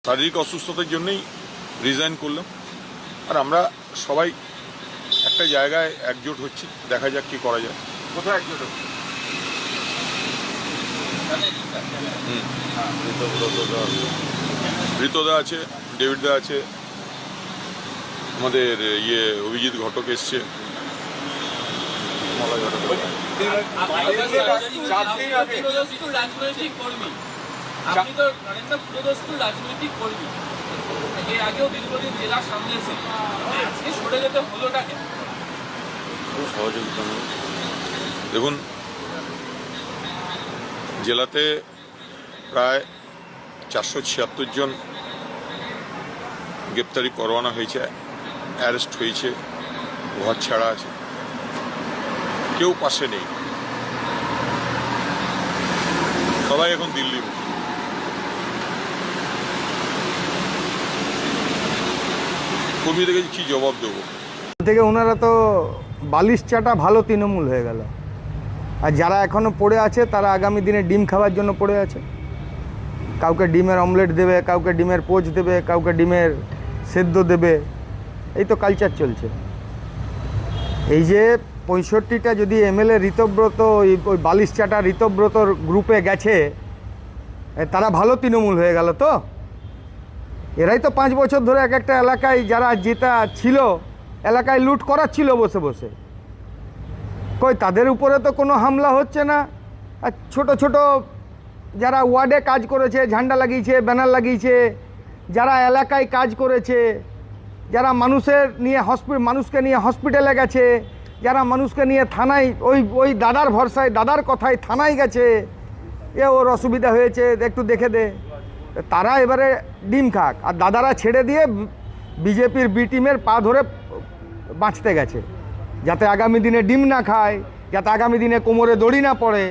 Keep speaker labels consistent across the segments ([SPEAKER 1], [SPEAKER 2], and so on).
[SPEAKER 1] শারীরিক অসুস্থতার জন্যই রিজাইন করলাম। আর আমরা সবাই একটা জায়গায় একজোট হচ্ছি, দেখা যাক কি করা যায়।
[SPEAKER 2] কোথায় একজোট হচ্ছে?
[SPEAKER 1] ঋতদা আছে, ডেভিডদা আছে, আমাদের অভিজিৎ ঘটক এসছে। দেখুন, জেলাতে প্রায় 476 জন গ্রেপ্তারি পরোয়ানা হয়েছে, অ্যারেস্ট হয়েছে, ঘর ছাড়া আছে, কেউ পাশে নেই, সবাই এখন দিল্লি। কর্মীদেরকে কি জবাব দেবো?
[SPEAKER 3] থেকে ওনারা তো বালিশ চাটা ভালো তৃণমূল হয়ে গেল, আর যারা এখনও পড়ে আছে তারা আগামী দিনে ডিম খাওয়ার জন্য পড়ে আছে। কাউকে ডিমের অমলেট দেবে, কাউকে ডিমের পোচ দেবে, কাউকে ডিমের সেদ্ধ দেবে, এই তো কালচার চলছে। এই যে 65টা যদি এমএলএ ঋতব্রত ওই বালিশ চাটা ঋতব্রতর গ্রুপে গেছে, তারা ভালো তৃণমূল হয়ে গেল তো। এরাই তো 5 বছর ধরে এক একটা এলাকায় যারা জেতা ছিল, এলাকায় লুট করাচ্ছিল বসে বসে। কই তাদের উপরে তো কোনো হামলা হচ্ছে না। আর ছোট ছোট যারা ওয়ার্ডে কাজ করেছে, ঝান্ডা লাগিয়েছে, ব্যানার লাগিয়েছে, যারা এলাকায় কাজ করেছে, যারা মানুষকে নিয়ে হসপিটালে গেছে, যারা মানুষকে নিয়ে থানায় ওই দাদার ভরসায়, দাদার কথায় থানায় গেছে, ওর অসুবিধা হয়েছে একটু দেখে দে, তারা এবারে ডিম খাক। আর দাদারা ছেড়ে দিয়ে বিজেপির বি টিমের পা ধরে বাঁচতে গেছে, যাতে আগামী দিনে ডিম না খায়, যাতে আগামী দিনে কোমরে দড়ি না পড়ে,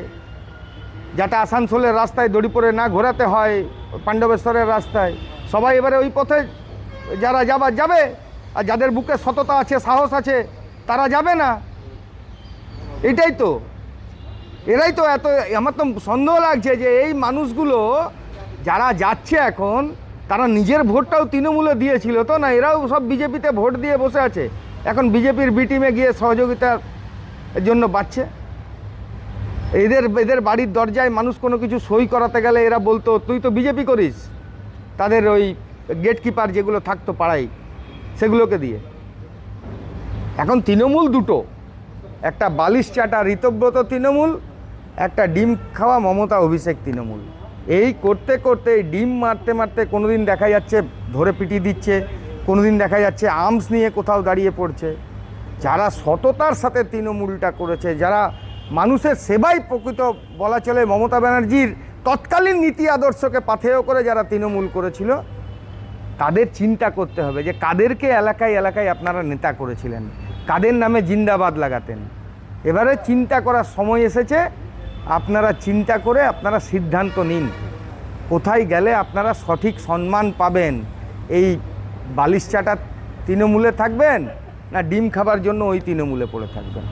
[SPEAKER 3] যাতে আসানসোলের রাস্তায় দড়ি পরে না ঘোরাতে হয়, পাণ্ডবেশ্বরের রাস্তায়। সবাই এবারে ওই পথে যারা যাবে, আর যাদের বুকে সততা আছে, সাহস আছে, তারা যাবে না। এটাই তো, এরাই তো এত। আমার তো সন্দেহ লাগছে যে এই মানুষগুলো যারা যাচ্ছে এখন, তারা নিজের ভোটটাও তৃণমূলে দিয়েছিল তো না, এরাও সব বিজেপিতে ভোট দিয়ে বসে আছে, এখন বিজেপির বি টিমে গিয়ে সহযোগিতার জন্য বাড়ছে। এদের বাড়ির দরজায় মানুষ কোনো কিছু সই করাতে গেলে এরা বলতো তুই তো বিজেপি করিস, তাদের ওই গেটকিপার যেগুলো থাকতো পাড়ায়, সেগুলোকে দিয়ে। এখন তৃণমূল দুটো, একটা বালিশ চাটা ঋতব্রত তৃণমূল, একটা ডিম খাওয়া মমতা অভিষেক তৃণমূল। এই করতে করতে, ডিম মারতে মারতে কোনোদিন দেখা যাচ্ছে ধরে পিটিয়ে দিচ্ছে, কোনোদিন দেখা যাচ্ছে আর্মস নিয়ে কোথাও দাঁড়িয়ে পড়ছে। যারা সততার সাথে তৃণমূলটা করেছে, যারা মানুষের সেবাই প্রকৃত বলা চলে, মমতা ব্যানার্জির তৎকালীন নীতি আদর্শকে পাথেয় করে যারা তৃণমূল করেছিল, তাদের চিন্তা করতে হবে যে কাদেরকে এলাকায় এলাকায় আপনারা নেতা করেছিলেন, কাদের নামে জিন্দাবাদ লাগাতেন। এবারে চিন্তা করার সময় এসেছে। আপনারা চিন্তা করে আপনারা সিদ্ধান্ত নিন, কোথায় গেলে আপনারা সঠিক সম্মান পাবেন। এই বালিশ চাটা তৃণমূলে থাকবেন, না ডিম খাবার জন্য ওই তৃণমূলে পড়ে থাকবেন।